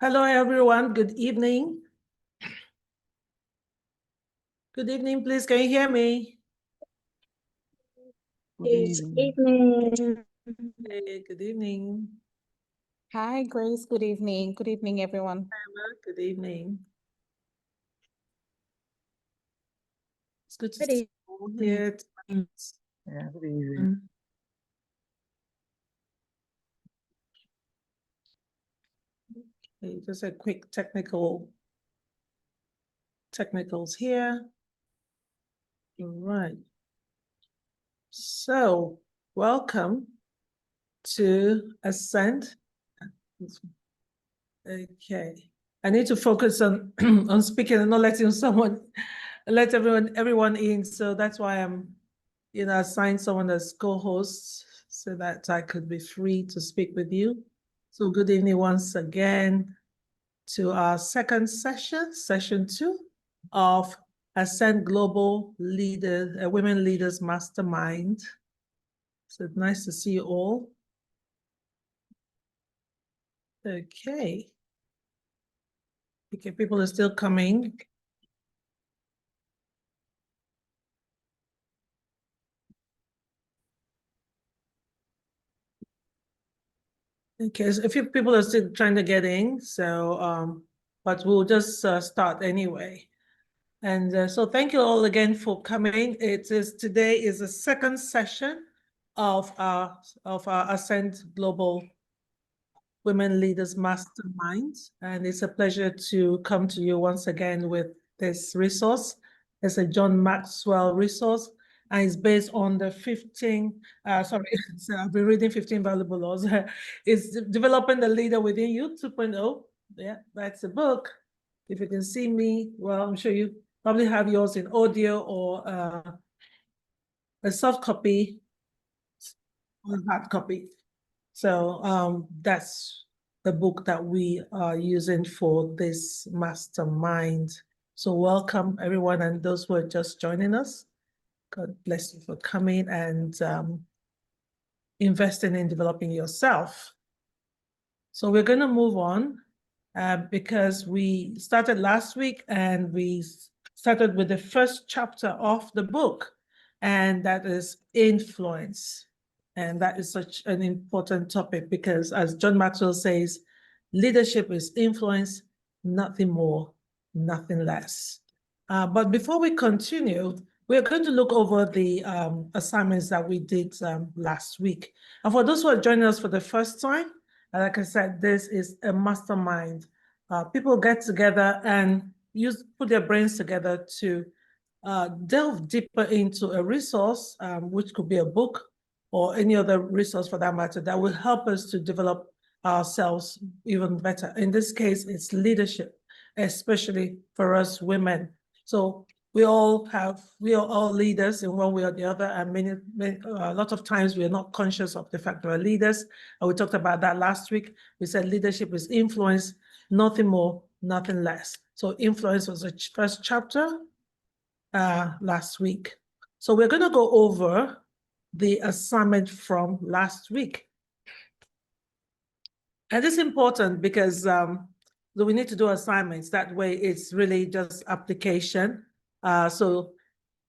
Hello, everyone. Good evening. Good evening, please. Can you hear me? Good evening. Hey, good evening. Hi, Grace. Good evening. Good evening, everyone. Emma, good evening. It's good to Good see you all here. Yeah, good evening. Okay, just a quick technicals here. All right. So, welcome to Ascend. Okay. I need to focus on on speaking and not letting let everyone in. So that's why I'm, assigned someone as co-host so that I could be free to speak with you. So good evening once again to our second session 2 of Ascend Global Women Leaders Mastermind. So nice to see you all. Okay. Okay, people are still coming. Okay, so a few people are still trying to get in, so but we'll just start anyway. And so thank you all again for coming. Today is the second session of our Ascend Global Women Leaders Mastermind, and it's a pleasure to come to you once again with this resource. It's a John Maxwell resource, and it's based on the 15, so I've been reading 15 Valuable Laws. It's Developing the Leader Within You 2.0. Yeah, that's the book. If you can see me, well, I'm sure you probably have yours in audio or a soft copy or hard copy. So that's the book that we are using for this mastermind. So welcome everyone and those who are just joining us. God bless you for coming and investing in developing yourself. So we're going to move on because we started last week and we started with the first chapter of the book, and that is influence. And that is such an important topic because, as John Maxwell says, leadership is influence, nothing more, nothing less. But before we continue, we're going to look over the assignments that we did last week. And for those who are joining us for the first time, like I said, this is a mastermind. People get together and put their brains together to delve deeper into a resource, which could be a book or any other resource for that matter, that will help us to develop ourselves even better. In this case, it's leadership, especially for us women. So we are all leaders in one way or the other, and a lot of times we are not conscious of the fact we're leaders. And we talked about that last week. We said leadership is influence, nothing more, nothing less. So influence was the first chapter last week. So we're going to go over the assignment from last week. And it's important because we need to do assignments. That way it's really just application. So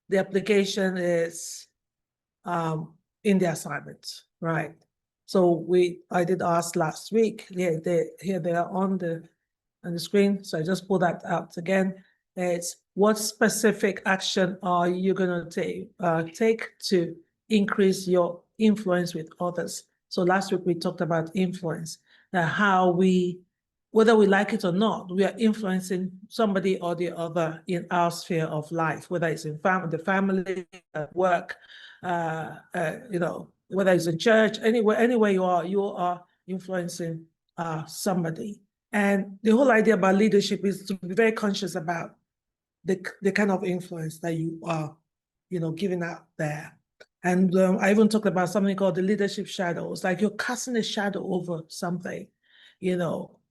the application is in the assignment, right? So I did ask last week. Here they are on the screen. So I just pull that out again. It's what specific action are you going to take to increase your influence with others? So last week we talked about influence, how whether we like it or not, we are influencing somebody or the other in our sphere of life, whether it's in the family, at work, whether it's in church, anywhere you are influencing somebody. And the whole idea about leadership is to be very conscious about the kind of influence that you are, giving out there. And I even talked about something called the leadership shadow. It's like you're casting a shadow over something,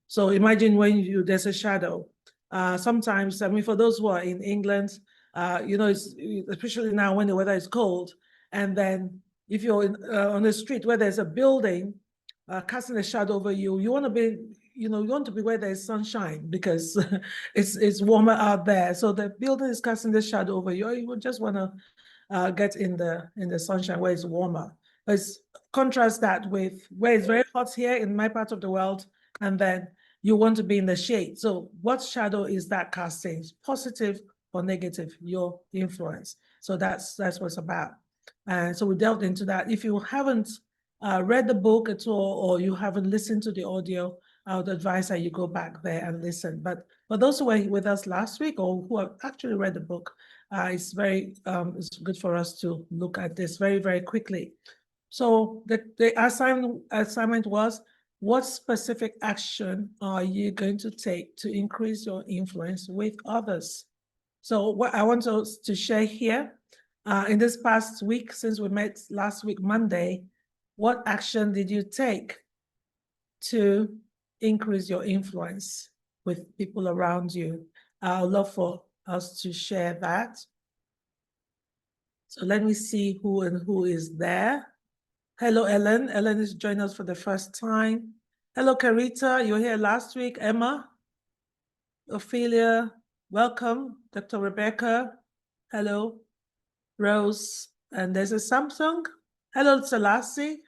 So imagine when there's a shadow. Sometimes, for those who are in England, it's especially now when the weather is cold, and then if you're on the street where there's a building casting a shadow over you, you want to be you want to be where there's sunshine because it's warmer out there. So the building is casting the shadow over you. You would just want to get in the sunshine where it's warmer. Let's contrast that with where it's very hot here in my part of the world, and then you want to be in the shade. So what shadow is that casting? Positive or negative? Your influence. So that's what it's about. And so we delved into that. If you haven't read the book at all, or you haven't listened to the audio, I would advise that you go back there and listen. But for those who were with us last week or who have actually read the book, it's good for us to look at this very, very quickly. So the assignment was, what specific action are you going to take to increase your influence with others? So what I want to share here, in this past week, since we met last week, Monday, what action did you take to increase your influence with people around you? I would love for us to share that. So let me see who is there. Hello, Ellen. Ellen is joining us for the first time. Hello, Carita. You were here last week. Emma, Ophelia, welcome. Dr. Rebecca, hello. Rose, and there's a Samsung. Hello, Selassie.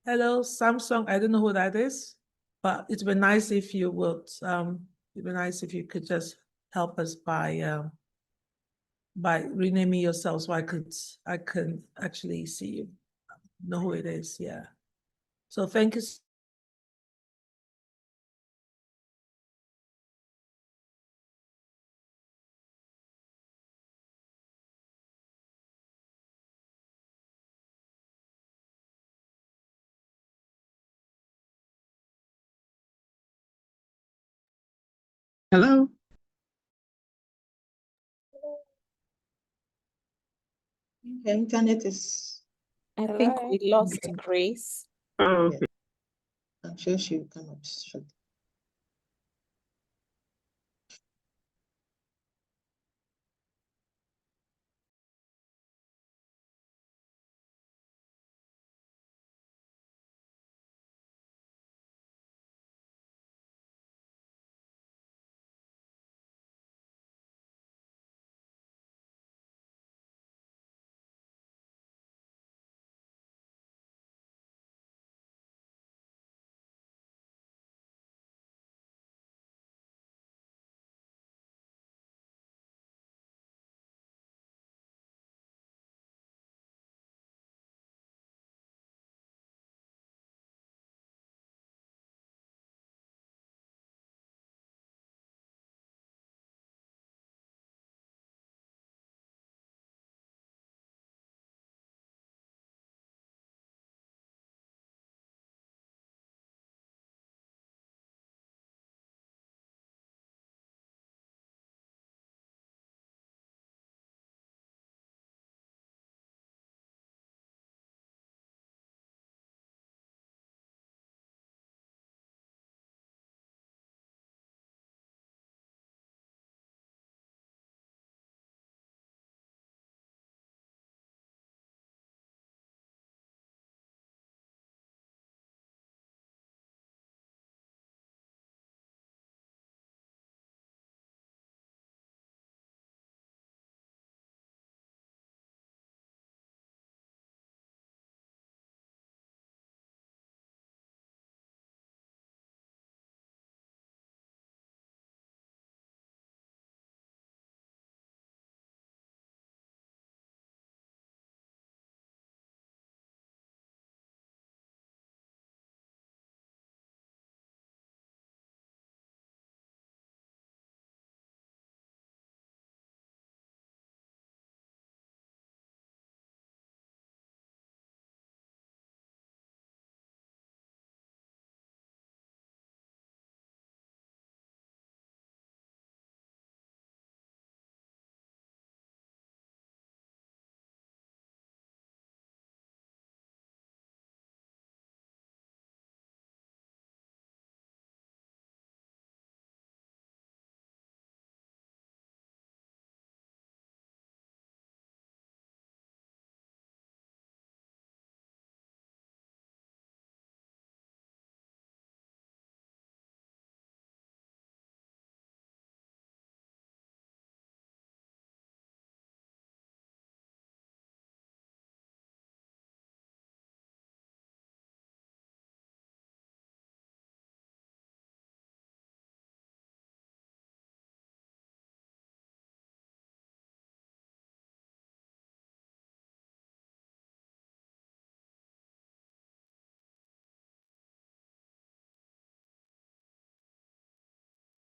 Hello, Samsung. I don't know who that is, but it'd be nice if you would. It'd be nice if you could just help us by renaming yourself so I can actually see you, know who it is. Yeah. So thank you. Hello. The internet is. I think we lost Grace. Oh, okay. I'm sure she'll come up shortly.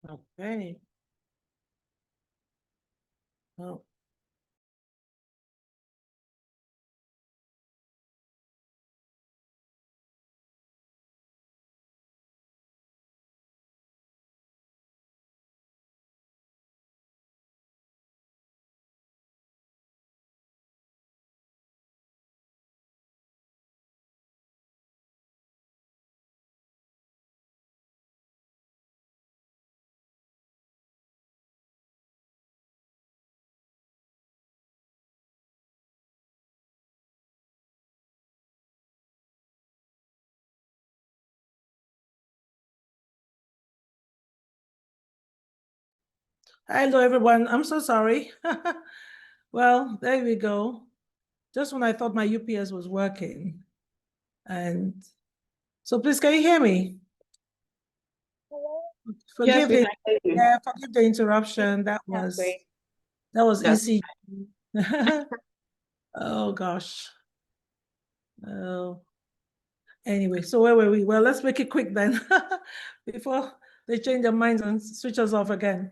Okay. Oh. Hello, everyone. I'm so sorry. Well, there we go. Just when I thought my UPS was working. And so please, can you hear me? Yes, Forgive we the, can hear you. yeah, forgive the interruption. That was That's easy. Oh gosh. Oh. Anyway, so where were we? Well, let's make it quick then before they change their minds and switch us off again.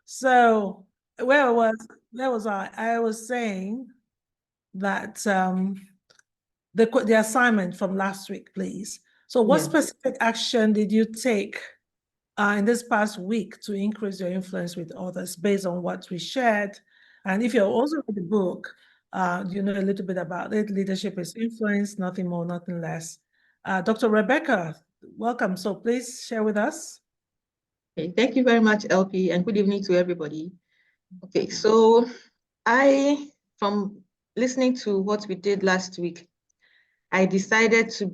So where was I? I was saying that the assignment from last week, please. So what Yeah. specific action did you take in this past week to increase your influence with others based on what we shared? And if you're also read the book, you know a little bit about it. Leadership is influence, nothing more, nothing less. Dr. Rebecca, welcome. So please share with us. Okay, thank you very much, LP, and good evening to everybody. Okay, so from listening to what we did last week, I decided to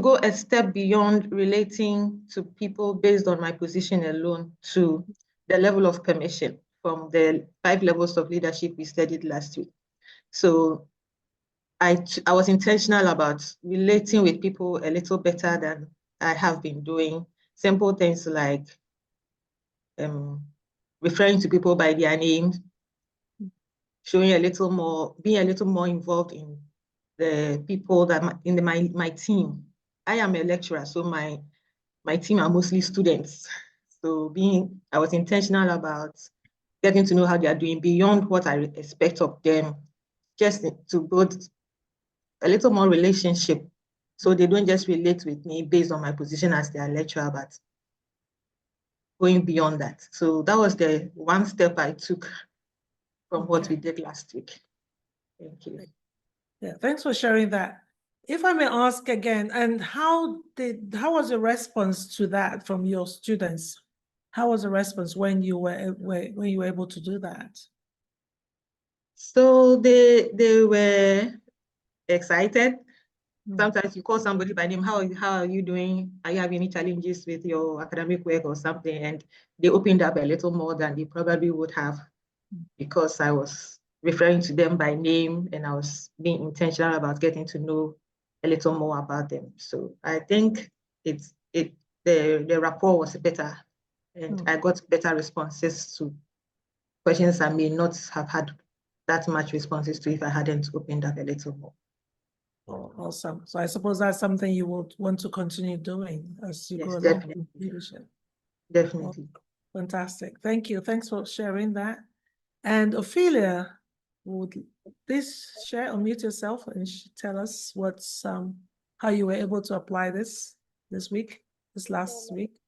go a step beyond relating to people based on my position alone to the level of permission from the 5 levels of leadership we studied last week. So I was intentional about relating with people a little better than I have been doing. Simple things like referring to people by their names, showing a little more, being a little more involved in the people that in my team. I am a lecturer, so my team are mostly students. So I was intentional about getting to know how they are doing beyond what I expect of them, just to build a little more relationship. So they don't just relate with me based on my position as their lecturer, but going beyond that. So that was the one step I took from what we did last week. Thank you. Yeah, thanks for sharing that. If I may ask again, and how was the response to that from your students? How was the response when you were able to do that? So they were excited. Sometimes you call somebody by name, how are you doing? Are you having any challenges with your academic work or something? And they opened up a little more than they probably would have, because I was referring to them by name and I was being intentional about getting to know a little more about them. So I think the rapport was better, and I got better responses to questions I may not have had that much responses to if I hadn't opened up a little more. Oh, awesome. So I suppose that's something you would want to continue doing as you Yes, go along definitely. with leadership. Definitely. Oh, fantastic. Thank you. Thanks for sharing that. And Ophelia, would please share, unmute yourself and tell us how you were able to apply this last week.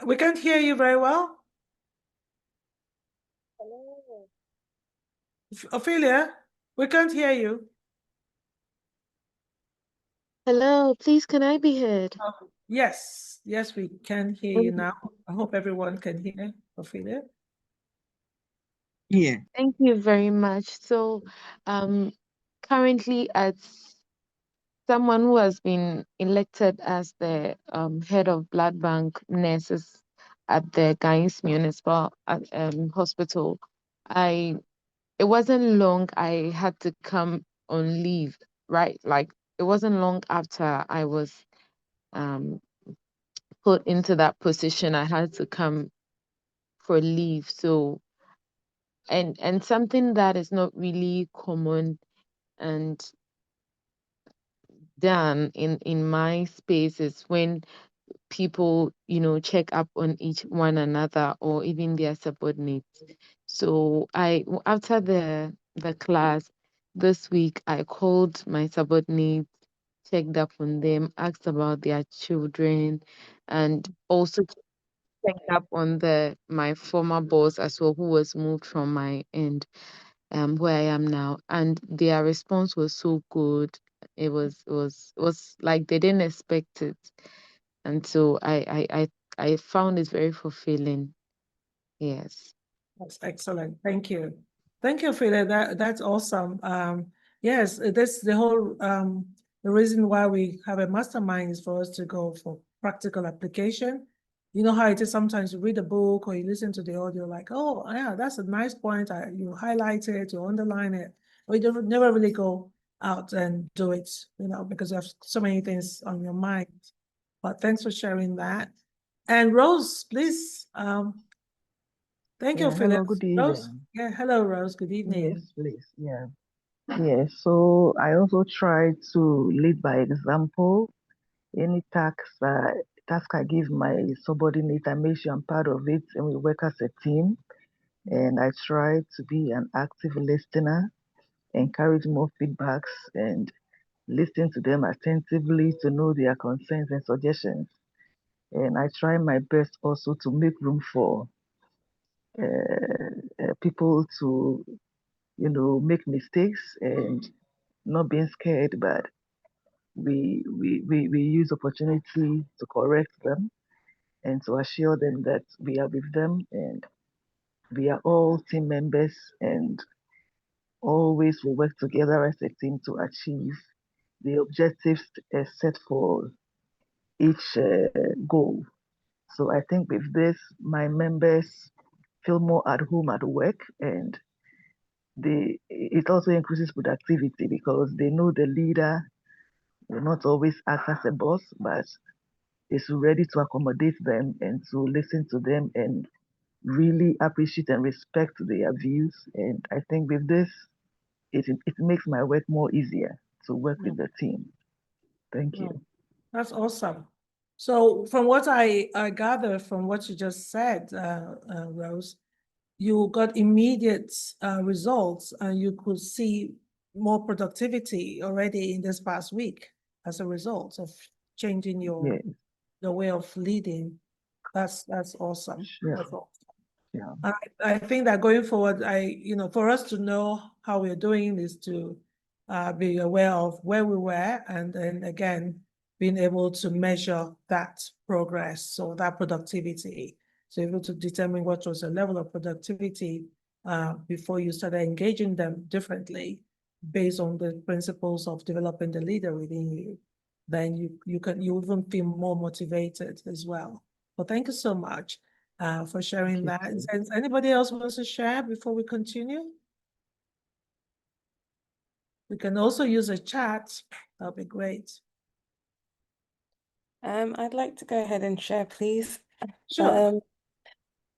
We can't hear you very well. Ophelia, we can't hear you. Hello, please can I be heard? Yes, we can hear you now. I hope everyone can hear Ophelia. Yeah. Thank you very much. So, currently, as someone who has been elected as the head of blood bank nurses at the Guy's Municipal Hospital, it wasn't long I had to come on leave, right? Like it wasn't long after I was put into that position, I had to come for leave. So and something that is not really common, and done in my space is when people, check up on each one another or even their subordinates. So after the class this week, I called my subordinates, checked up on them, asked about their children, and also checked up on my former boss as well, who was moved from my end, where I am now. And their response was so good. It was like they didn't expect it. And so I found it very fulfilling. Yes. That's excellent. Thank you. Thank you, Frida. That's awesome. Yes, that's the whole the reason why we have a mastermind is for us to go for practical application. You know how it is sometimes you read a book or you listen to the audio, like, oh yeah, that's a nice point. You highlight it, you underline it, or you don't never really go out and do it, because you have so many things on your mind. But thanks for sharing that. And Rose, please, thank you, Yeah, Philip. hello, good Rose, evening. yeah, hello, Rose. Good evening. Yes, please. Yeah. Yeah. So I also try to lead by example. Any task I give my subordinate, I make sure I'm part of it and we work as a team. And I try to be an active listener, encourage more feedbacks and listen to them attentively to know their concerns and suggestions. And I try my best also to make room for people to make mistakes and not being scared, but we use opportunity to correct them and to assure them that we are with them and we are all team members and always will work together as a team to achieve the objectives set for each goal. So I think with this, my members feel more at home at work and it also increases productivity because they know the leader will not always act as a boss, but is ready to accommodate them and to listen to them and really appreciate and respect their views. And I think with this, it makes my work more easier to work with the team. Thank you. That's awesome. So from what I gather from what you just said, Rose, you got immediate results and you could see more productivity already in this past week as a result of changing your way of leading. That's awesome. Yeah. That's awesome. Yeah. I think that going forward, for us to know how we're doing is to be aware of where we were and then again, being able to measure that progress or that productivity. So able to determine what was the level of productivity before you started engaging them differently based on the principles of developing the leader within you. Then you even feel more motivated as well. Well, thank you so much for sharing that. Does anybody else wants to share before we continue? We can also use a chat. That'll be great. I'd like to go ahead and share, please. Sure.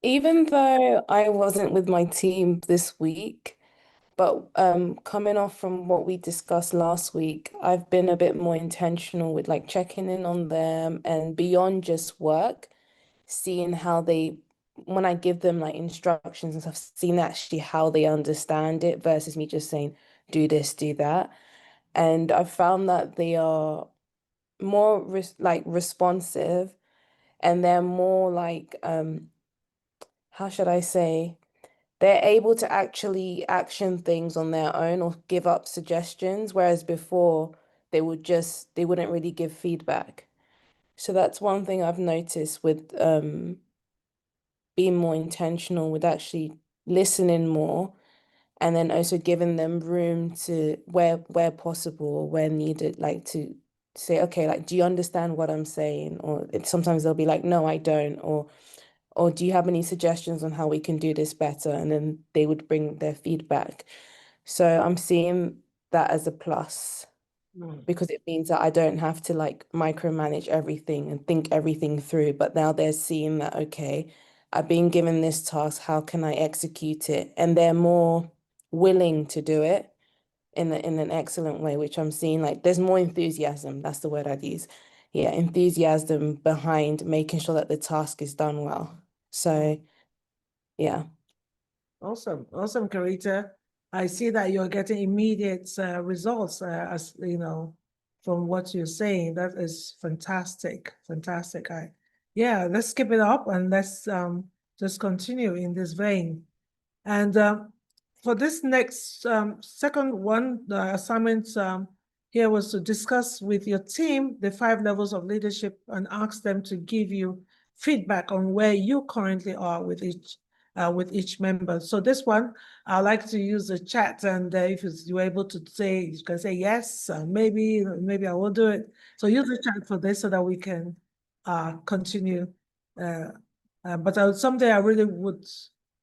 Even though I wasn't with my team this week, but coming off from what we discussed last week, I've been a bit more intentional with like checking in on them and beyond just work, seeing how when I give them like instructions and stuff, seeing actually how they understand it versus me just saying, do this, do that. And I found that they are more responsive and they're more like, how should I say? They're able to actually action things on their own or give up suggestions, whereas before they wouldn't really give feedback. So that's one thing I've noticed with being more intentional with actually listening more and then also giving them room to where possible, where needed, like to say, okay, like, do you understand what I'm saying? Or sometimes they'll be like, no, I don't, or do you have any suggestions on how we can do this better? And then they would bring their feedback. So I'm seeing that as a plus because it means that I don't have to like micromanage everything and think everything through. But now they're seeing that, okay, I've been given this task, how can I execute it? And they're more willing to do it in an excellent way, which I'm seeing. Like there's more enthusiasm. That's the word I'd use. Yeah, enthusiasm behind making sure that the task is done well. So, yeah. Awesome, awesome, Karita. I see that you're getting immediate results, as you know, from what you're saying. That is fantastic, fantastic. Yeah, let's keep it up and let's just continue in this vein. And for this next second one, the assignment here was to discuss with your team the 5 levels of leadership and ask them to give you feedback on where you currently are with each member. So this one, I like to use the chat, and if you're able to say, you can say yes, maybe I will do it. So use the chat for this so that we can continue. But someday I really would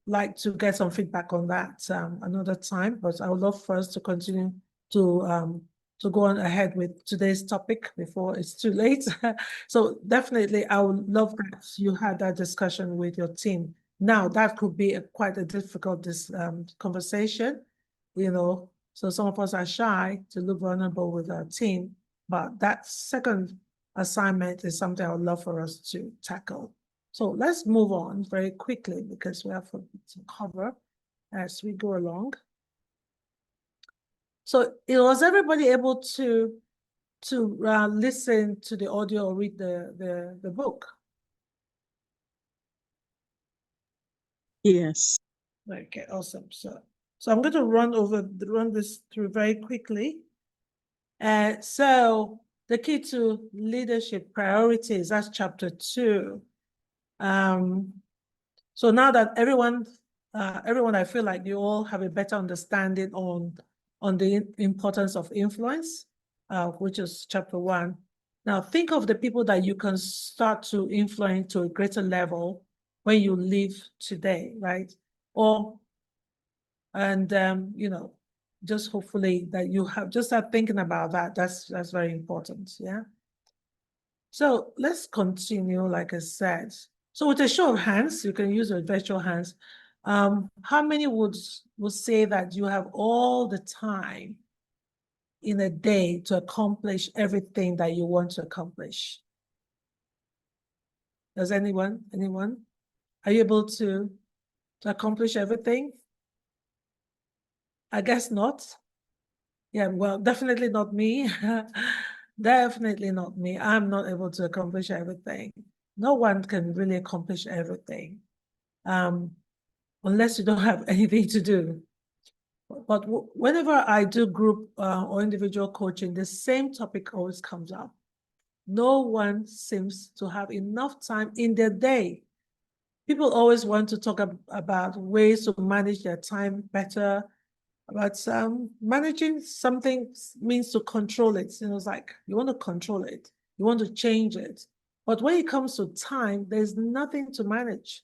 like to get some feedback on that another time, but I would love for us to continue to go on ahead with today's topic before it's too late. So definitely, I would love that you had that discussion with your team. Now, that could be quite a difficult conversation, you know, so some of us are shy to look vulnerable with our team, but that second assignment is something I would love for us to tackle. So let's move on very quickly because we have to cover as we go along. So was everybody able to listen to the audio or read the book? Yes. Okay, awesome. So I'm going to run this through very quickly. So the key to leadership priorities, that's chapter 2. So now that everyone, I feel like you all have a better understanding on the importance of influence, which is chapter 1. Now think of the people that you can start to influence to a greater level when you leave today, right? You know, just hopefully that you have just start thinking about that. That's very important, yeah. So let's continue, like I said. So with a show of hands, you can use your virtual hands. How many would say that you have all the time in a day to accomplish everything that you want to accomplish? Does anyone? Are you able to accomplish everything? I guess not. Yeah, well, definitely not me. Definitely not me. I'm not able to accomplish everything. No one can really accomplish everything, unless you don't have anything to do. But whenever I do group or individual coaching, the same topic always comes up. No one seems to have enough time in their day. People always want to talk about ways to manage their time better, but managing something means to control it. You know, it's like you want to control it, you want to change it. But when it comes to time, there's nothing to manage.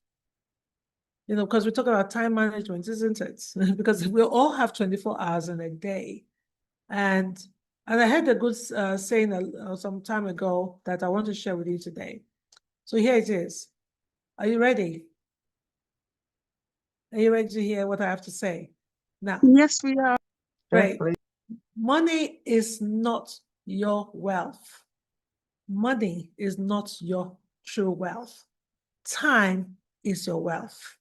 You know, because we talk about time management, isn't it? Because we all have 24 hours in a day. And I heard a good saying some time ago that I want to share with you today. So here it is. Are you ready? Are you ready to hear what I have to say? Now, Yes, we are. great. Money is not your wealth. Money is not your true wealth. Time is your wealth.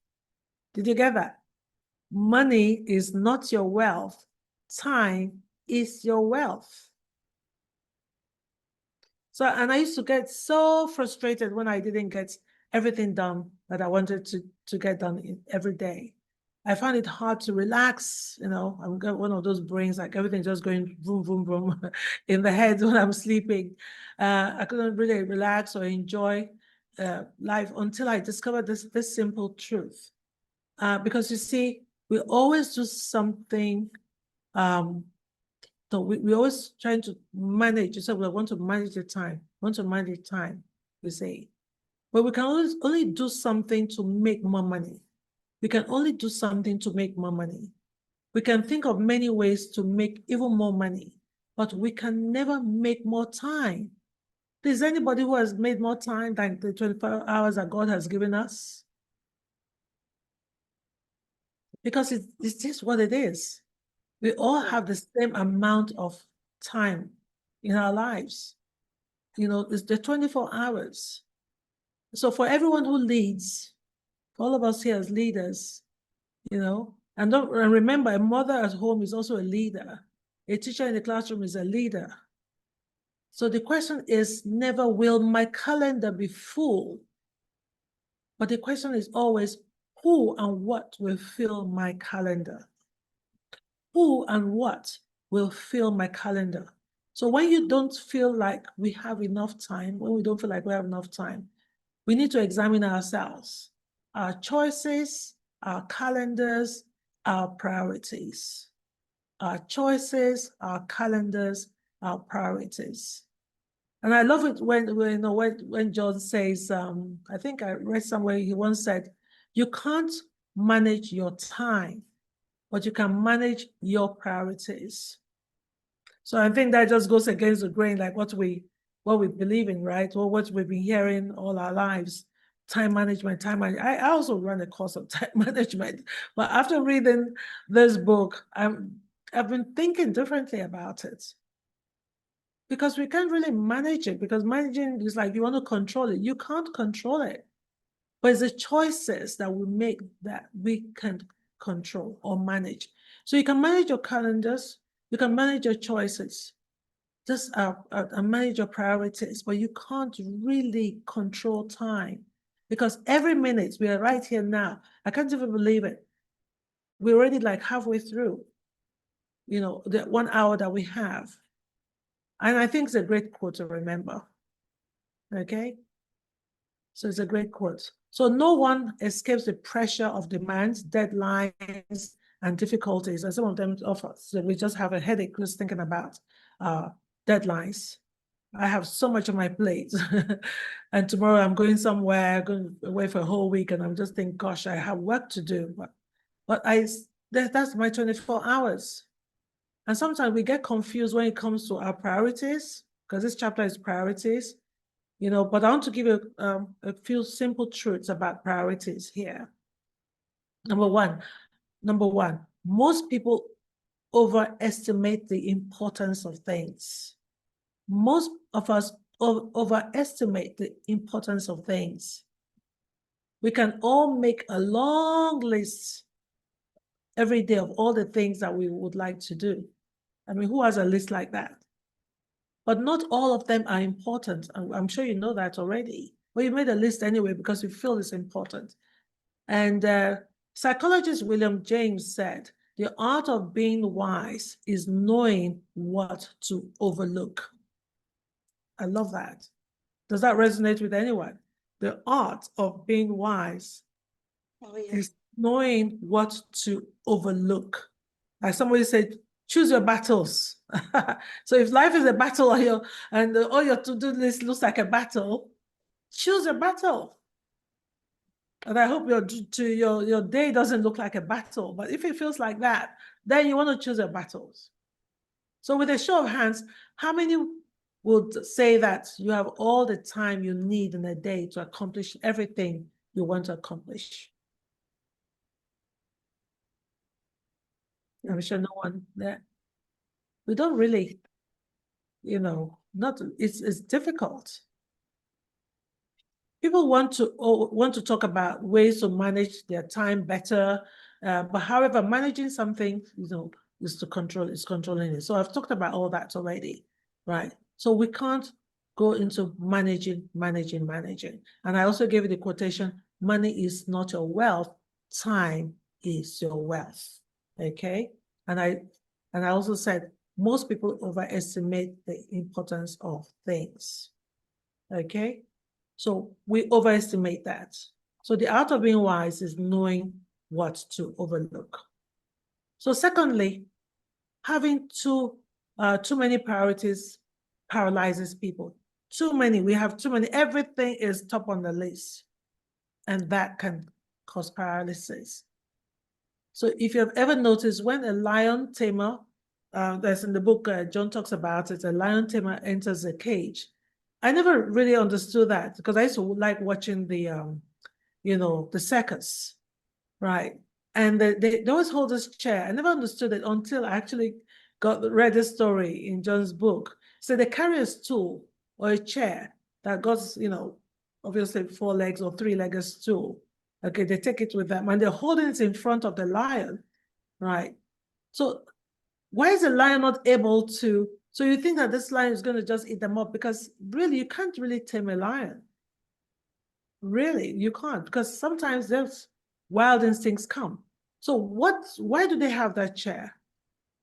Did you get that? Money is not your wealth. Time is your wealth. So, and I used to get so frustrated when I didn't get everything done that I wanted to get done every day. I found it hard to relax. You know, I'm one of those brains, like everything just going boom, boom, boom in the head when I'm sleeping. I couldn't really relax or enjoy life until I discovered this simple truth. Because you see, we always do something. So we always trying to manage. So we want to manage the time. We say, but we can only do something to make more money. We can only do something to make more money. We can think of many ways to make even more money, but we can never make more time. Is anybody who has made more time than the 24 hours that God has given us? Because it's just what it is. We all have the same amount of time in our lives. You know, it's the 24 hours. So for everyone who leads, for all of us here as leaders, you know, and remember, a mother at home is also a leader. A teacher in the classroom is a leader. So the question is never, will my calendar be full? But the question is always, who and what will fill my calendar? Who and what will fill my calendar? So when you don't feel like we have enough time, when we don't feel like we have enough time, we need to examine ourselves, our choices, our calendars, our priorities. Our choices, our calendars, our priorities. And I love it when John says, I think I read somewhere he once said, you can't manage your time, but you can manage your priorities. So I think that just goes against the grain, like what we believe in, right? Or what we've been hearing all our lives. Time management. I also run a course of time management, but after reading this book, I've been thinking differently about it. Because we can't really manage it, because managing is like you want to control it. You can't control it. But it's the choices that we make that we can control or manage. So you can manage your calendars, you can manage your choices, just manage your priorities, but you can't really control time. Because every minute, we are right here now. I can't even believe it. We're already like halfway through, you know, the 1 hour that we have. And I think it's a great quote to remember. Okay? So it's a great quote. So no one escapes the pressure of demands, deadlines, and difficulties. And some of them offer. So we just have a headache just thinking about deadlines. I have so much on my plate. And tomorrow I'm going somewhere, going away for a whole week, and I'm just thinking, gosh, I have work to do. But that's my 24 hours. And sometimes we get confused when it comes to our priorities, because this chapter is priorities, you know, but I want to give you a few simple truths about priorities here. Number one, most people overestimate the importance of things. Most of us overestimate the importance of things. We can all make a long list every day of all the things that we would like to do. I mean, who has a list like that? But not all of them are important. I'm sure you know that already. Well, you made a list anyway because you feel it's important. And psychologist William James said, the art of being wise is knowing what to overlook. I love that. Does that resonate with anyone? The art of being wise is knowing what to overlook. Like somebody said, choose your battles. So if life is a battle and all your to-do list looks like a battle, choose a battle. And I hope your day doesn't look like a battle, but if it feels like that, then you want to choose your battles. So with a show of hands, how many would say that you have all the time you need in a day to accomplish everything you want to accomplish? I'm sure no one there. We don't really, you know, it's difficult. People want to talk about ways to manage their time better, but however, managing something, you know, is controlling it. So I've talked about all that already, right? So we can't go into managing. And I also gave you the quotation, money is not your wealth, time is your wealth, okay? And I also said, most people overestimate the importance of things, okay? So we overestimate that. So the art of being wise is knowing what to overlook. So secondly, having too many priorities paralyzes people. We have too many, everything is top on the list, and that can cause paralysis. So if you've ever noticed, when a lion tamer, that's in the book, John talks about it, a lion tamer enters a cage. I never really understood that because I used to like watching the, you know, the circus, right? And they always hold this chair. I never understood it until I actually read this story in John's book. So they carry a stool or a chair that got, obviously 4 legs or 3-legged stool. Okay, they take it with them and they're holding it in front of the lion, right? So why is the lion not able to? So you think that this lion is going to just eat them up, because really you can't really tame a lion. Really, you can't, because sometimes there's wild instincts come. So why do they have that chair?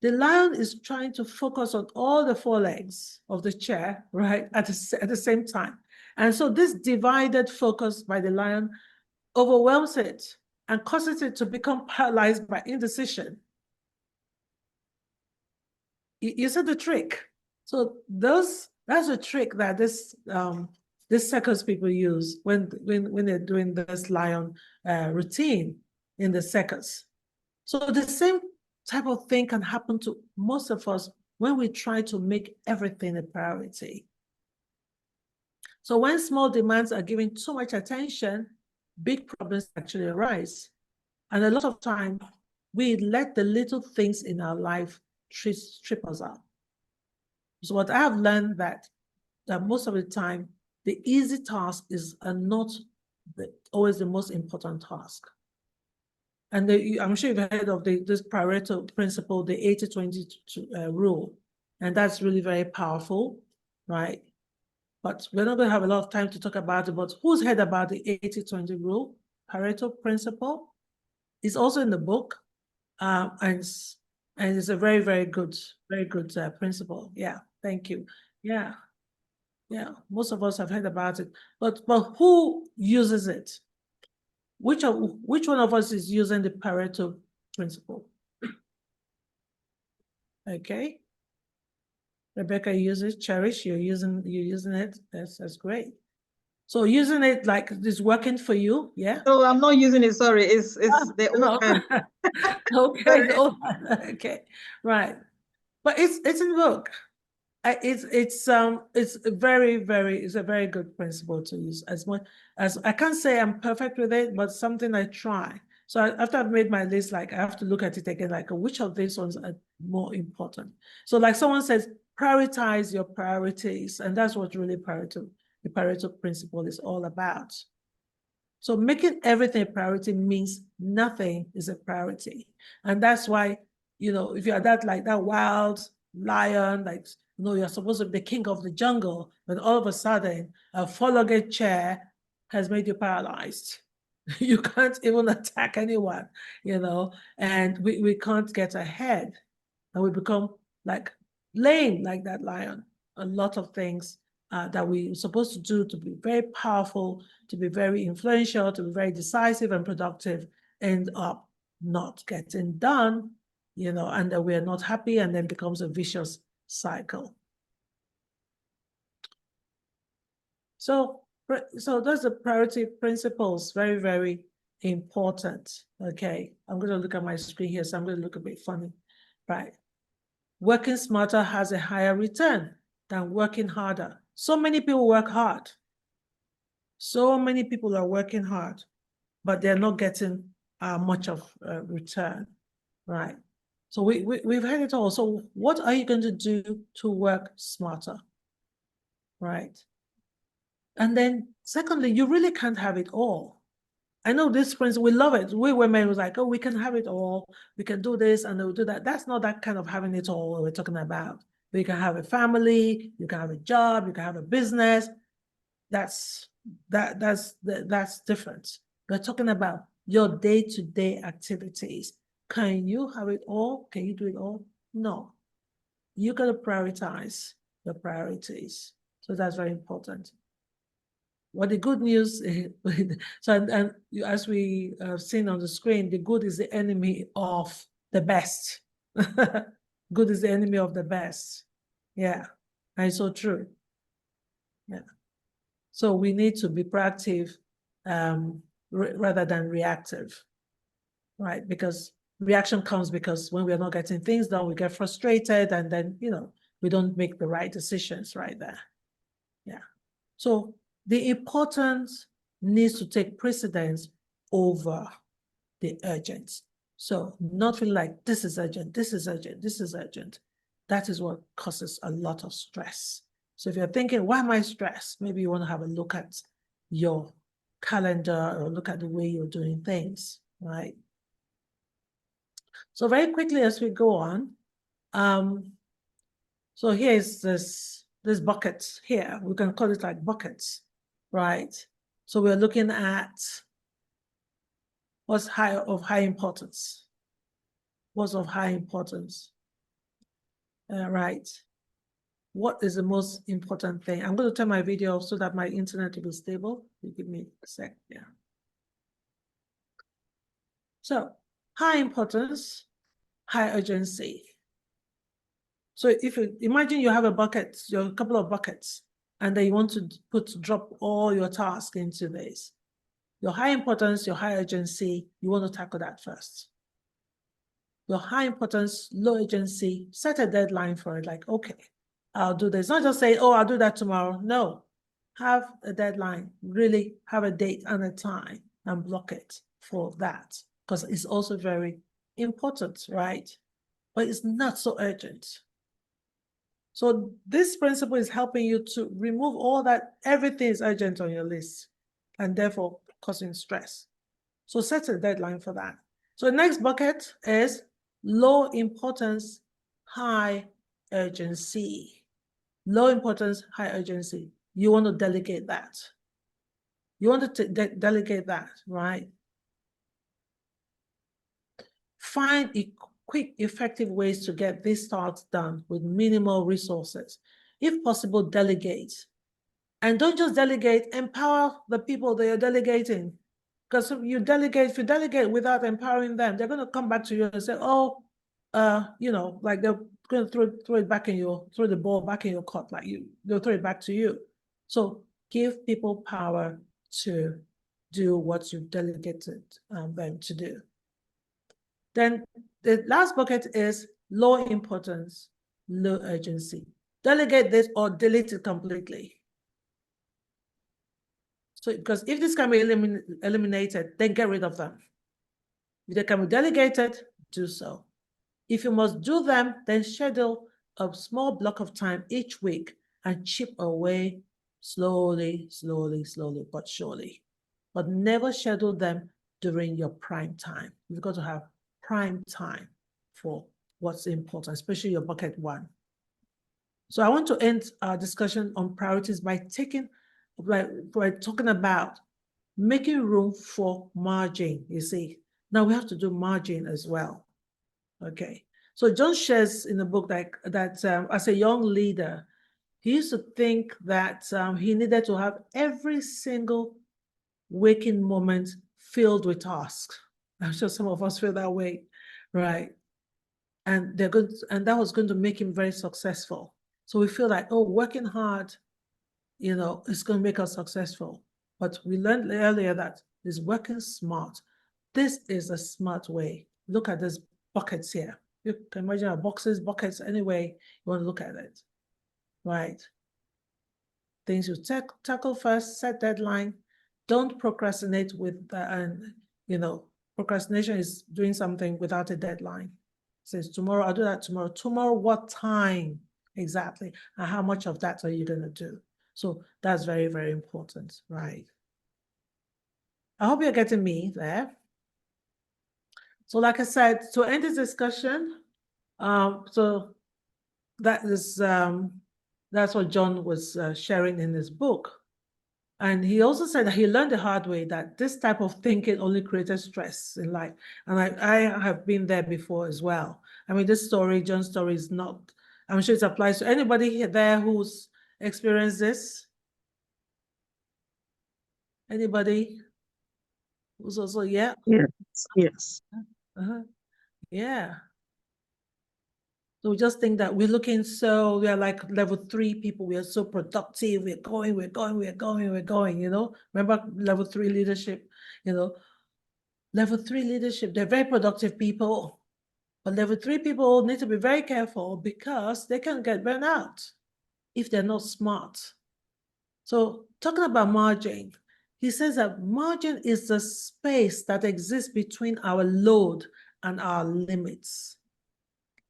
The lion is trying to focus on all the 4 legs of the chair, right, at the same time. And so this divided focus by the lion overwhelms it and causes it to become paralyzed by indecision. You said the trick. So that's a trick that this circus people use when they're doing this lion routine in the circus. So the same type of thing can happen to most of us when we try to make everything a priority. So when small demands are given too much attention, big problems actually arise. And a lot of time, we let the little things in our life trip us up. So what I have learned that most of the time, the easy task is not always the most important task. And I'm sure you've heard of this Pareto principle, the 80-20 rule. And that's really very powerful, right? But we're not going to have a lot of time to talk about it, but who's heard about the 80-20 rule, Pareto principle? It's also in the book, and it's a very, very good principle. Yeah, thank you. Yeah, most of us have heard about it, but who uses it? Which one of us is using the Pareto principle? Okay. Rebecca uses Cherish. You're using it. That's great. So using it like is working for you, yeah? No, I'm not using it. Sorry, it's the old hand. Okay, okay, right. But it's in the book. It's a very good principle to use. As much as I can't say I'm perfect with it, but something I try. So after I've made my list, like I have to look at it again, like which of these ones are more important. So like someone says, prioritize your priorities, and that's what really the Pareto principle is all about. So making everything a priority means nothing is a priority, and that's why if you're that wild lion, you're supposed to be the king of the jungle, but all of a sudden a 4-legged chair has made you paralyzed. You can't even attack anyone, and we can't get ahead, and we become like lame like that lion. A lot of things that we're supposed to do to be very powerful, to be very influential, to be very decisive and productive, end up not getting done, and that we're not happy, and then becomes a vicious cycle. So those are priority principles, very, very important. Okay, I'm going to look at my screen here, so I'm going to look a bit funny, right? Working smarter has a higher return than working harder. So many people work hard. So many people are working hard, but they're not getting much of a return, right? So we've heard it all. So what are you going to do to work smarter, right? And then secondly, you really can't have it all. I know this principle, we love it. We women was like, oh, we can have it all. We can do this and we'll do that. That's not that kind of having it all we're talking about. You can have a family, you can have a job, you can have a business. That's different. We're talking about your day-to-day activities. Can you have it all? Can you do it all? No. You got to prioritize your priorities. So that's very important. Well, the good news is, and as we have seen on the screen, the good is the enemy of the best. Good is the enemy of the best. Yeah, and it's so true. Yeah. So we need to be proactive rather than reactive, right? Because reaction comes because when we're not getting things done, we get frustrated, and then, we don't make the right decisions right there. Yeah. So the importance needs to take precedence over the urgent. So not feeling like this is urgent, this is urgent, this is urgent. That is what causes a lot of stress. So if you're thinking, why am I stressed? Maybe you want to have a look at your calendar or look at the way you're doing things, right? So very quickly as we go on, so here's this buckets here. We can call it like buckets, right? So we're looking at what's of high importance. What's of high importance, right? What is the most important thing? I'm going to turn my video off so that my internet will be stable. You give me a sec, yeah. So high importance, high urgency. So if you imagine you have a bucket, a couple of buckets, and then you want to drop all your tasks into this. Your high importance, your high urgency, you want to tackle that first. Your high importance, low urgency, set a deadline for it, like, okay, I'll do this. Not just say, oh, I'll do that tomorrow. No, have a deadline, really have a date and a time and block it for that, because it's also very important, right? But it's not so urgent. So this principle is helping you to remove all that, everything is urgent on your list and therefore causing stress. So set a deadline for that. So the next bucket is low importance, high urgency. Low importance, high urgency. You want to delegate that. You want to delegate that, right? Find quick, effective ways to get these tasks done with minimal resources. If possible, delegate. And don't just delegate, empower the people that you're delegating. Because if you delegate without empowering them, they're going to come back to you and say, oh, you know, like they're going to throw it back in your, throw the ball back in your court, like they'll throw it back to you. So give people power to do what you've delegated them to do. Then the last bucket is low importance, low urgency. Delegate this or delete it completely. So, because if this can be eliminated, then get rid of them. If they can be delegated, do so. If you must do them, then schedule a small block of time each week and chip away slowly, but surely. But never schedule them during your prime time. You've got to have prime time for what's important, especially your bucket one. So I want to end our discussion on priorities by talking about making room for margin, you see. Now we have to do margin as well, okay? So John shares in the book that as a young leader, he used to think that he needed to have every single waking moment filled with tasks. I'm sure some of us feel that way, right? And that was going to make him very successful. So we feel like, oh, working hard, you know, it's going to make us successful. But we learned earlier that it's working smart. This is a smart way. Look at these buckets here. You can imagine our buckets, any way you want to look at it, right? Things you tackle first, set deadline. Don't procrastinate with, you know, procrastination is doing something without a deadline. It says, tomorrow, I'll do that tomorrow. Tomorrow, what time exactly? And how much of that are you going to do? So that's very, very important, right? I hope you're getting me there. So like I said, to end this discussion, so that is, that's what John was sharing in his book. And he also said that he learned the hard way that this type of thinking only created stress in life. And I have been there before as well. I mean, this story, John's story is not, I'm sure it applies to anybody there who's experienced this. Anybody who's also, yeah? Yes. Yeah. So we just think that we're looking so, we are like level 3 people. We are so productive. We're going, you know? Remember level 3 leadership, you know? Level 3 leadership, they're very productive people. But level 3 people need to be very careful because they can get burnt out if they're not smart. So talking about margin, he says that margin is the space that exists between our load and our limits.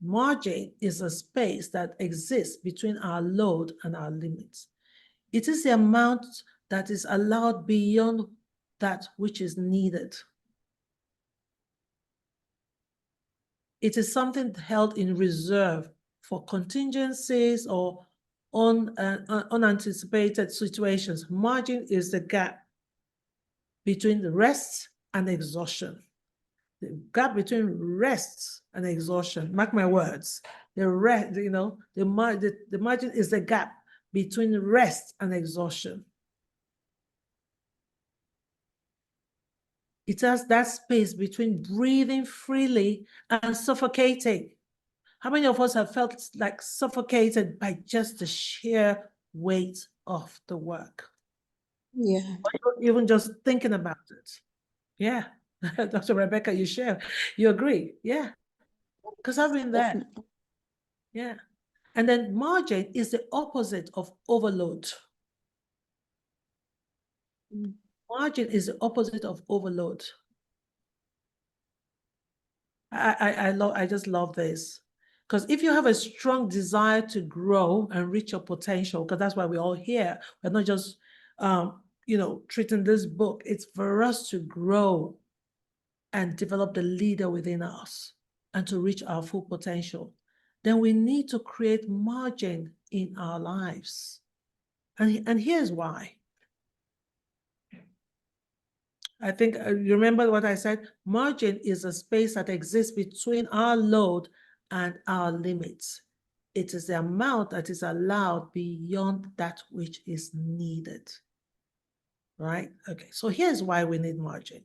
Margin is a space that exists between our load and our limits. It is the amount that is allowed beyond that which is needed. It is something held in reserve for contingencies or unanticipated situations. Margin is the gap between the rest and exhaustion. The gap between rest and exhaustion. Mark my words. The rest, the margin is the gap between rest and exhaustion. It has that space between breathing freely and suffocating. How many of us have felt like suffocated by just the sheer weight of the work? Yeah. Even just thinking about it. Yeah. Dr. Rebecca, you agree? Yeah. Because I've been there. Definitely. Yeah. And then margin is the opposite of overload. Margin is the opposite of overload. I just love this. Because if you have a strong desire to grow and reach your potential, because that's why we're all here, we're not just treating this book, it's for us to grow and develop the leader within us and to reach our full potential, then we need to create margin in our lives. And here's why. I think you remember what I said? Margin is a space that exists between our load and our limits. It is the amount that is allowed beyond that which is needed. Right? Okay, so here's why we need margin.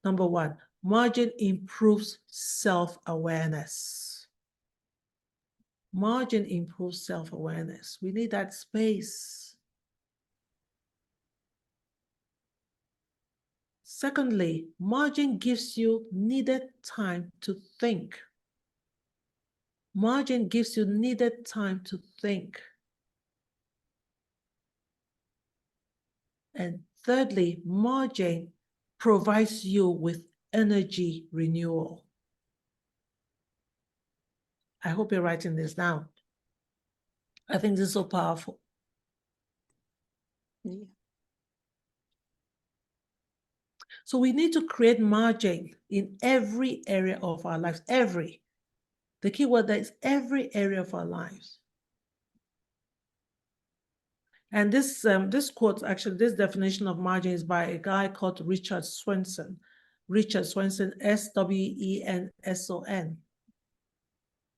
Number one, margin improves self-awareness. Margin improves self-awareness. We need that space. Secondly, margin gives you needed time to think. Margin gives you needed time to think. And thirdly, margin provides you with energy renewal. I hope you're writing this down. I think this is so powerful. Yeah. So we need to create margin in every area of our lives. Every. The key word there is every area of our lives. And this quote, actually, this definition of margin is by a guy called Richard Swenson. Richard Swenson, S-W-E-N-S-O-N.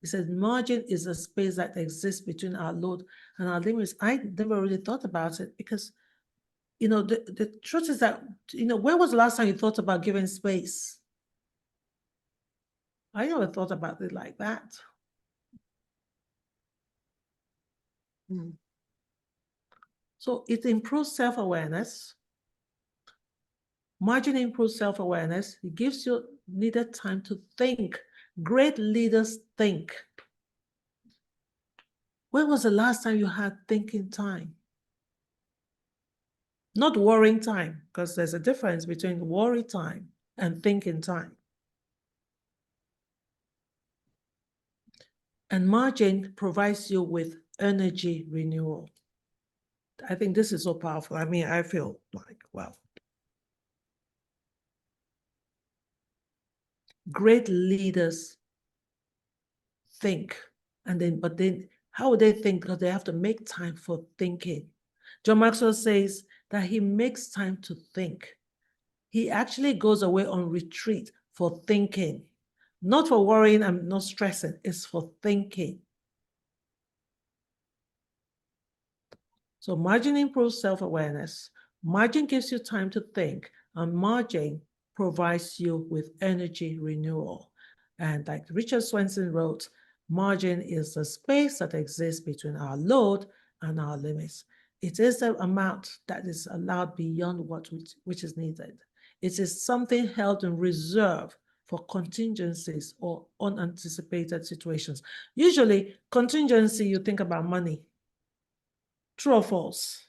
He says, margin is a space that exists between our load and our limits. I never really thought about it because, the truth is that, when was the last time you thought about giving space? I never thought about it like that. So it improves self-awareness. Margin improves self-awareness. It gives you needed time to think. Great leaders think. When was the last time you had thinking time? Not worrying time, because there's a difference between worry time and thinking time. And margin provides you with energy renewal. I think this is so powerful. I mean, I feel like, wow. Great leaders think, but then how would they think? Because they have to make time for thinking. John Maxwell says that he makes time to think. He actually goes away on retreat for thinking, not for worrying and not stressing, it's for thinking. So margin improves self-awareness. Margin gives you time to think, and margin provides you with energy renewal. And like Richard Swenson wrote, margin is the space that exists between our load and our limits. It is the amount that is allowed beyond which is needed. It is something held in reserve for contingencies or unanticipated situations. Usually, contingency, you think about money. True or false?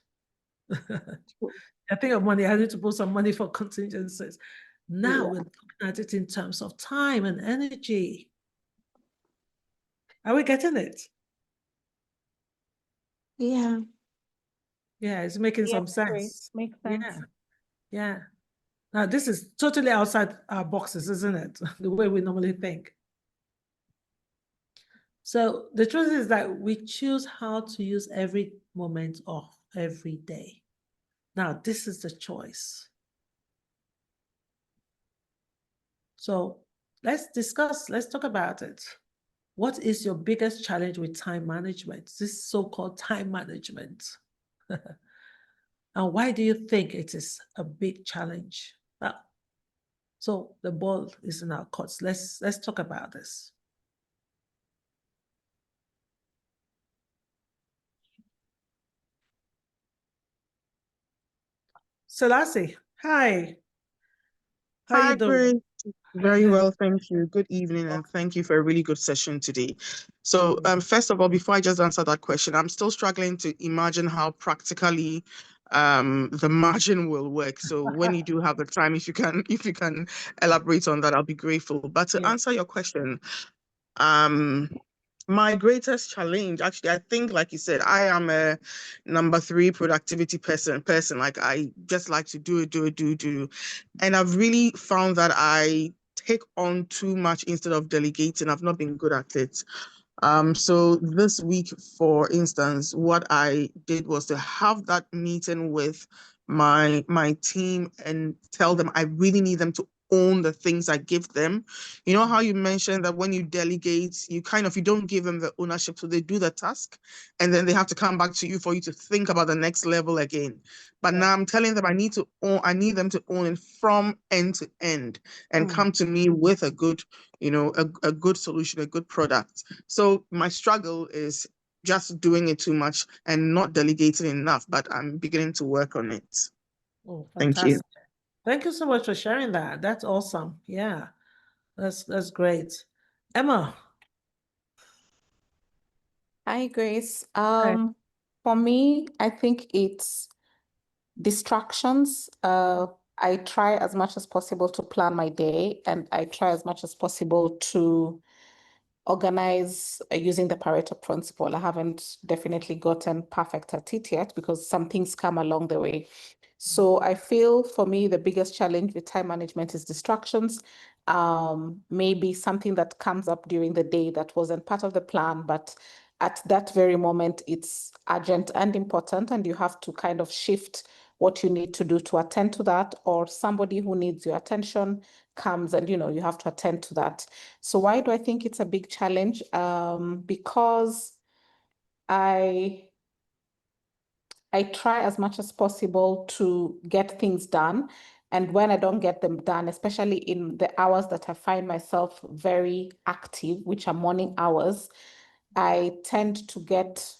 I think of money, I need to put some money for contingencies. Now we're looking at it in terms of time and energy. Are we getting it? Yeah. Yeah, it's making some sense. Grace, makes sense. Yeah, yeah. Now, this is totally outside our boxes, isn't it? The way we normally think. So the truth is that we choose how to use every moment of every day. Now, this is the choice. So let's talk about it. What is your biggest challenge with time management? This so-called time management. And why do you think it is a big challenge? Well, so the ball is in our courts. Let's talk about this. Selassie, hi. How are Hi, you doing? Grace. Very well, thank you. Good evening, and thank you for a really good session today. So, first of all, before I just answer that question, I'm still struggling to imagine how practically the margin will work. So, when you do have the time, if you can elaborate on that, I'll be grateful. But to answer your question, my greatest challenge, actually, I think, like you said, I am a number 3 productivity person. Like, I just like to do. And I've really found that I take on too much instead of delegating. I've not been good at it. So this week, for instance, what I did was to have that meeting with my team and tell them I really need them to own the things I give them. You know how you mentioned that when you delegate, you don't give them the ownership, so they do the task and then they have to come back to you for you to think about the next level again. But now I'm telling them I need them to own it from end to end and come to me with a good, a good solution, a good product. So my struggle is just doing it too much and not delegating enough, but I'm beginning to work on it. Oh, Thank fantastic. you. Thank you so much for sharing that. That's awesome. Yeah, that's great. Emma. Hi, Grace. Hi. For me, I think it's distractions. I try as much as possible to plan my day, and I try as much as possible to organize using the Pareto principle. I haven't definitely gotten perfect at it yet because some things come along the way. So I feel for me, the biggest challenge with time management is distractions. Maybe something that comes up during the day that wasn't part of the plan, but at that very moment, it's urgent and important, and you have to kind of shift what you need to do to attend to that, or somebody who needs your attention comes and, you have to attend to that. So why do I think it's a big challenge? Because I try as much as possible to get things done. And when I don't get them done, especially in the hours that I find myself very active, which are morning hours, I tend to get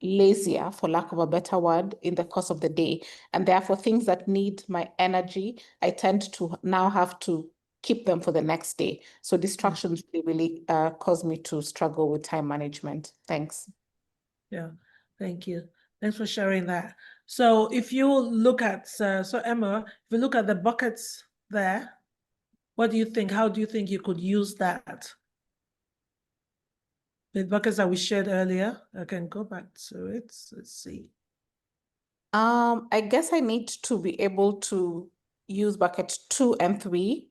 lazier, for lack of a better word, in the course of the day. And therefore, things that need my energy, I tend to now have to keep them for the next day. So distractions really cause me to struggle with time management. Thanks. Yeah, thank you. Thanks for sharing that. So if you look at, so Emma, if you look at the buckets there, what do you think? How do you think you could use that? The buckets that we shared earlier, I can go back to it. Let's see. I guess I need to be able to use bucket 2 and 3,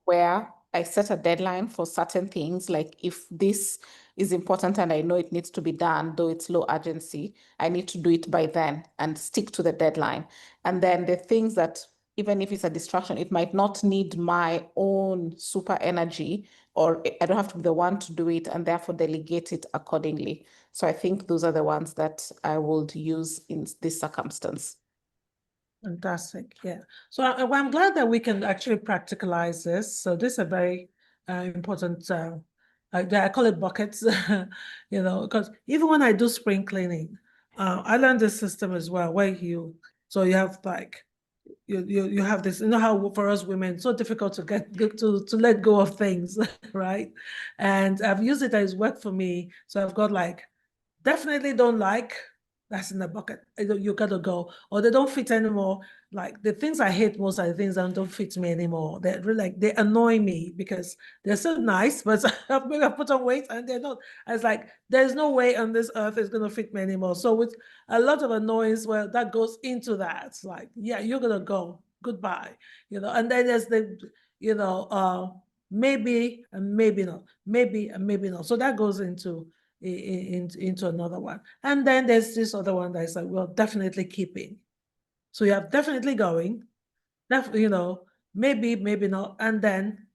where I set a deadline for certain things. Like if this is important and I know it needs to be done, though it's low urgency, I need to do it by then and stick to the deadline. And then the things that, even if it's a distraction, it might not need my own super energy, or I don't have to be the one to do it, and therefore delegate it accordingly. So I think those are the ones that I would use in this circumstance. Fantastic. Yeah. So I'm glad that we can actually practicalize this. So this is a very important, I call it buckets, because even when I do spring cleaning, I learned this system as well, where you have like, you have this, how for us women, it's so difficult to let go of things, right? And I've used it as worked for me. So I've got like, definitely don't like, that's in the bucket. You gotta go, or they don't fit anymore. Like the things I hate most are the things that don't fit me anymore. They're really like they annoy me because they're so nice, but maybe I put on weight and they're not. I was like, there's no way on this earth it's gonna fit me anymore. So with a lot of annoyance, well, that goes into that. It's like, yeah, you're gonna go. Goodbye. And then there's the, maybe and maybe not, maybe and maybe not. So that goes into another one. And then there's this other one that is like, well, definitely keeping. So you have definitely going, maybe, maybe not, and then,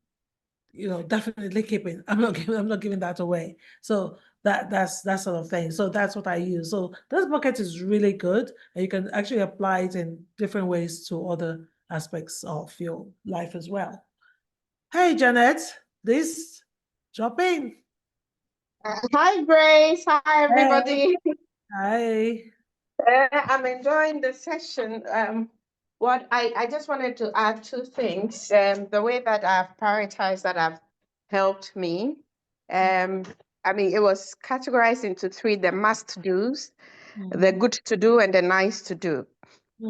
definitely keeping. I'm not giving that away. So that's that sort of thing. So that's what I use. So this bucket is really good, and you can actually apply it in different ways to other aspects of your life as well. Hey, Janet, this drop in. Hi, Grace. Hi, everybody. Hi. I'm enjoying the session. What I just wanted to add two things. The way that I've prioritized that have helped me. I mean, it was categorized into three: the must-dos, the good to do, and the nice to do.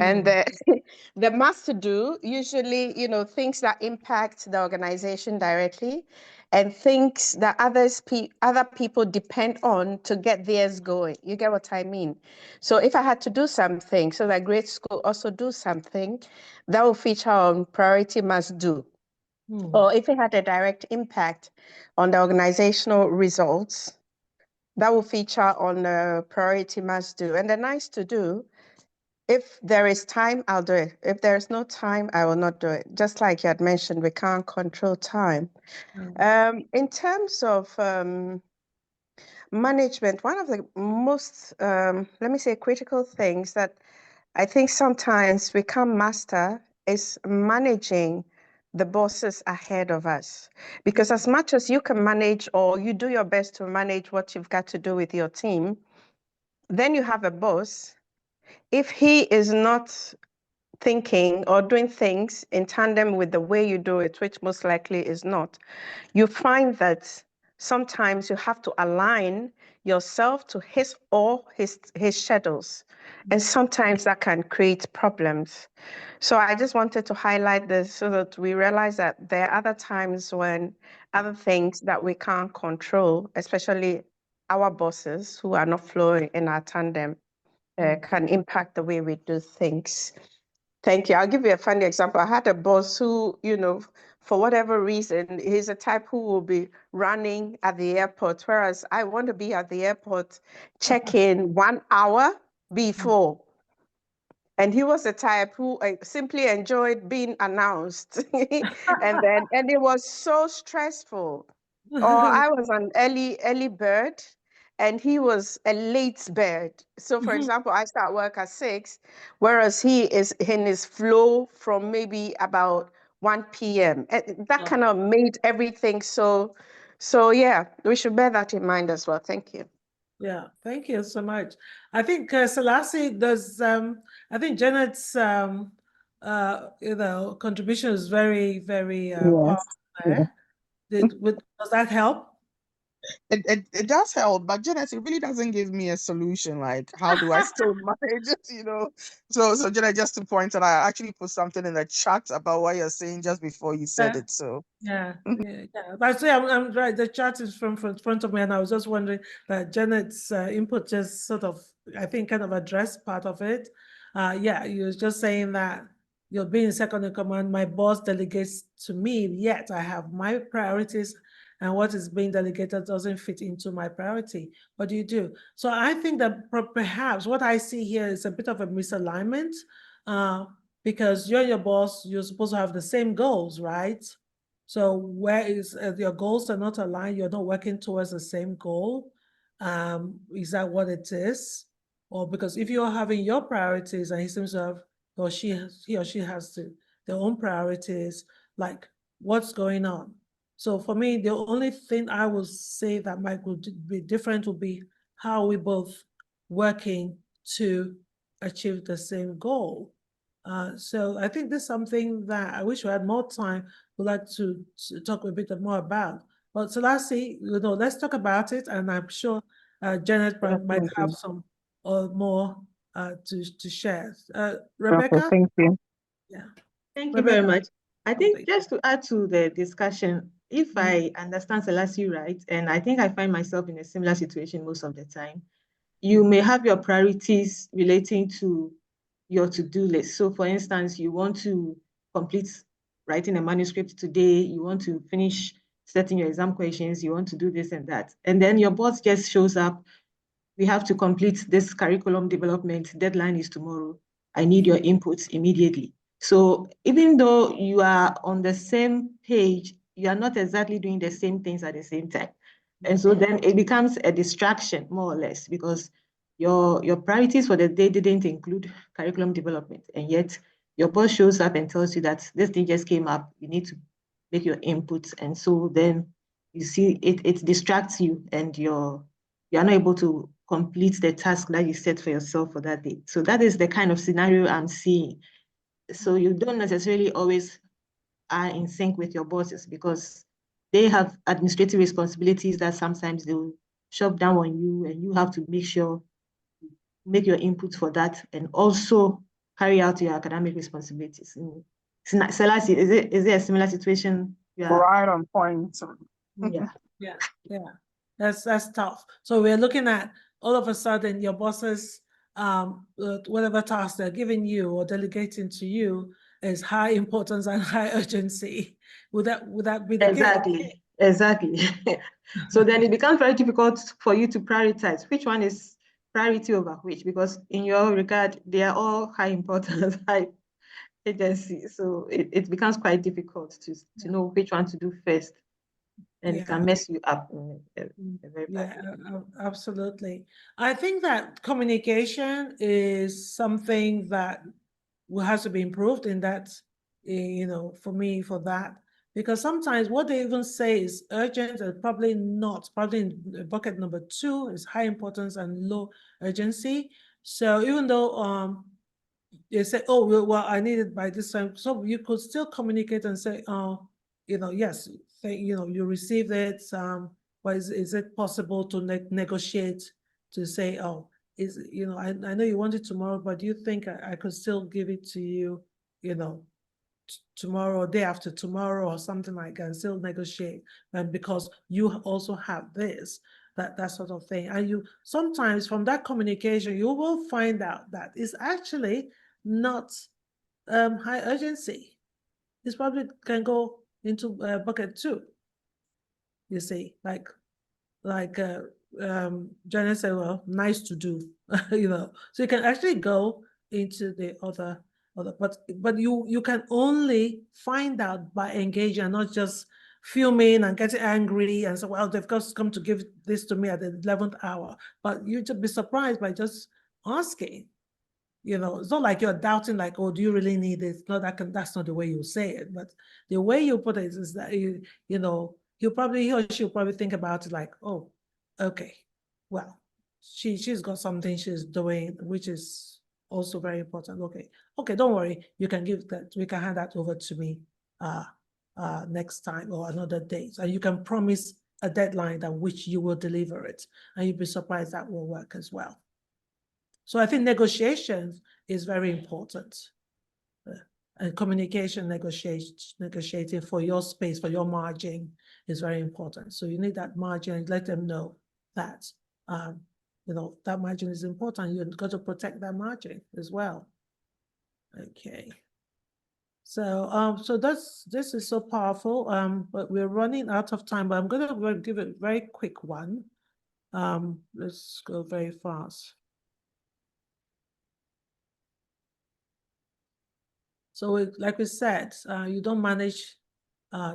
And the must to do, usually, things that impact the organization directly and things that other people depend on to get theirs going. You get what I mean? So if I had to do something so that grade school also do something, that will feature on priority must do. Or if it had a direct impact on the organizational results, that will feature on the priority must do. And the nice to do, if there is time, I'll do it. If there is no time, I will not do it. Just like you had mentioned, we can't control time. In terms of management, one of the most, let me say, critical things that I think sometimes we can't master is managing the bosses ahead of us. Because as much as you can manage or you do your best to manage what you've got to do with your team, then you have a boss. If he is not thinking or doing things in tandem with the way you do it, which most likely is not, you find that sometimes you have to align yourself to his schedules. And sometimes that can create problems. So I just wanted to highlight this so that we realize that there are other times when other things that we can't control, especially our bosses who are not flowing in our tandem, can impact the way we do things. Thank you. I'll give you a funny example. I had a boss who, for whatever reason, he's a type who will be running at the airport, whereas I want to be at the airport, check in 1 hour before. And he was the type who simply enjoyed being announced. and it was so stressful. Or I was an early bird and he was a late bird. So for example, I start work at 6, whereas he is in his flow from maybe about 1 p.m. And that kind of made everything so yeah, we should bear that in mind as well. Thank you. Yeah, thank you so much. I think Selassie does. I think Janet's contribution is very, very powerful there. Does that help? It does help, but Janet, it really doesn't give me a solution. Like, how do I still manage it? So Janet, just to point out, I actually put something in the chat about what you're saying just before you said it. So yeah. But I'm right. The chat is from front of me, and I was just wondering that Janet's input just sort of, I think, kind of addressed part of it. Yeah, you was just saying that you're being second in command. My boss delegates to me, yet I have my priorities, and what is being delegated doesn't fit into my priority. What do you do? So I think that perhaps what I see here is a bit of a misalignment, because you're your boss, you're supposed to have the same goals, right? So where is your goals are not aligned, you're not working towards the same goal. Is that what it is? Or because if you're having your priorities and he seems to have, or he or she has their own priorities, like what's going on? So for me, the only thing I would say that might be different would be how we both working to achieve the same goal. So I think this is something that I wish we had more time. Would like to talk a bit more about. But Selassie, let's talk about it, and I'm sure Janet might have some or more to share. Rebecca? Thank you. Yeah. Thank you very much. I think something. just to add to the discussion, if I understand Selassie right, and I think I find myself in a similar situation most of the time, you may have your priorities relating to your to-do list. So for instance, you want to complete writing a manuscript today, you want to finish setting your exam questions, you want to do this and that. And then your boss just shows up, we have to complete this curriculum development, deadline is tomorrow. I need your inputs immediately. So even though you are on the same page, you are not exactly doing the same things at the same time. And so then it becomes a distraction, more or less, because your priorities for the day didn't include curriculum development. And yet your boss shows up and tells you that this thing just came up, you need to make your inputs. And so then you see it distracts you and you're not able to complete the task that you set for yourself for that day. So that is the kind of scenario I'm seeing. So you don't necessarily always are in sync with your bosses because they have administrative responsibilities that sometimes they will shove down on you, and you have to make sure make your input for that and also carry out your academic responsibilities. Selassie, is it a similar situation? Yeah. Right on point. Yeah. That's tough. So we're looking at all of a sudden your bosses, whatever task they're giving you or delegating to you is high importance and high urgency. Would that be the case? Exactly. So then it becomes very difficult for you to prioritize which one is priority over which, because in your regard, they are all high importance, high agency. So it becomes quite difficult to know which one to do first. And it can mess you up in a very bad way. Absolutely. I think that communication is something that has to be improved in that, for me, for that, because sometimes what they even say is urgent and probably not, probably in bucket number 2 is high importance and low urgency. So even though they say, oh, well, I need it by this time, so you could still communicate and say, yes, you received it. But is it possible to negotiate to say, oh, I know you want it tomorrow, but do you think I could still give it to you, tomorrow or day after tomorrow or something like that, and still negotiate, and because you also have this, that sort of thing. And you sometimes from that communication, you will find out that it's actually not high urgency. This probably can go into bucket 2. You see, like Janet said, well, nice to do, so you can actually go into the other, but you can only find out by engaging and not just fuming and getting angry and say, well, they've got to come to give this to me at the 11th hour. But you should be surprised by just asking. It's not like you're doubting, like, oh, do you really need this? No, that's not the way you say it. But the way you put it is that he or she'll probably think about it like, oh, okay, well, she's got something she's doing, which is also very important. Okay, don't worry, you can give that, we can hand that over to me next time or another date. And you can promise a deadline at which you will deliver it. And you'll be surprised that will work as well. So I think negotiations is very important. And communication, negotiating for your space, for your margin is very important. So you need that margin and let them know that, that margin is important. You've got to protect that margin as well. Okay. So, so this is so powerful, but we're running out of time, but I'm going to give it a very quick one. Let's go very fast. So like we said, you don't manage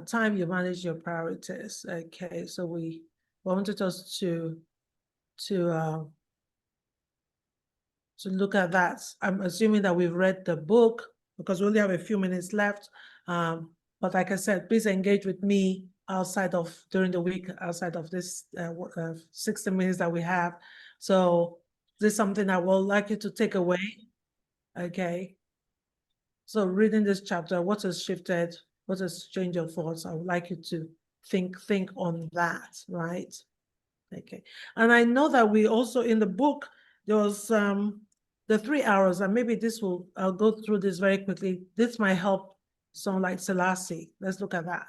time, you manage your priorities. Okay, so we wanted us to look at that. I'm assuming that we've read the book because we only have a few minutes left. But like I said, please engage with me during the week, outside of this 60 minutes that we have. So this is something I would like you to take away. Okay. So reading this chapter, what has shifted, what has changed your thoughts? I would like you to think on that, right? Okay. And I know that we also in the book, there was the 3 hours, and maybe I'll go through this very quickly. This might help someone like Selassie. Let's look at that.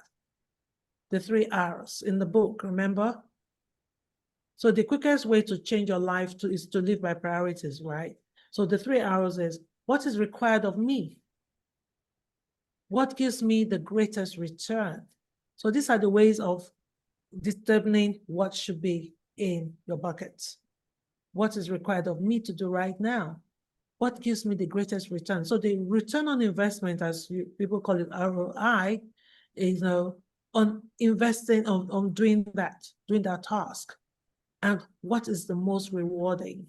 The 3 hours in the book, remember? So the quickest way to change your life is to live by priorities, right? So the 3 hours is, what is required of me? What gives me the greatest return? So these are the ways of determining what should be in your buckets. What is required of me to do right now? What gives me the greatest return? So the return on investment, as people call it ROI, is on investing, on doing that task. And what is the most rewarding?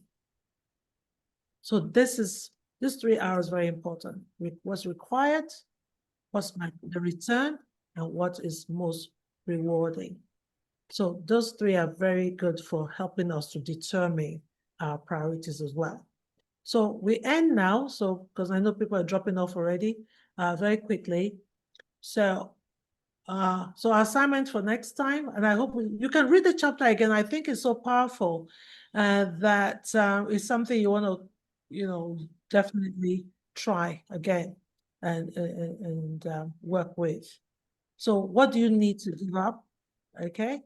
So this 3 hours very important. What's required, what's the return, and what is most rewarding. So those 3 are very good for helping us to determine our priorities as well. So we end now, because I know people are dropping off already, very quickly. So our assignment for next time, and I hope you can read the chapter again. I think it's so powerful that it's something you want to, definitely try again and work with. So what do you need to give up? Okay.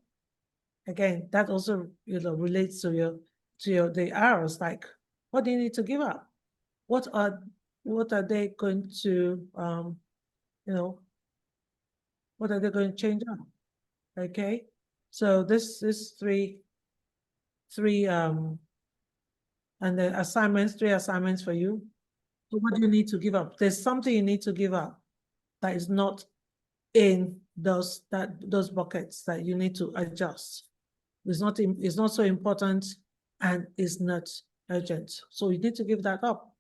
Again, that also relates to the hours. Like, what do you need to give up? What are they going to what are they going to change up? Okay, so this is three and the assignments, 3 assignments for you. So what do you need to give up? There's something you need to give up that is not in those buckets that you need to adjust. It's not so important and it's not urgent. So you need to give that up.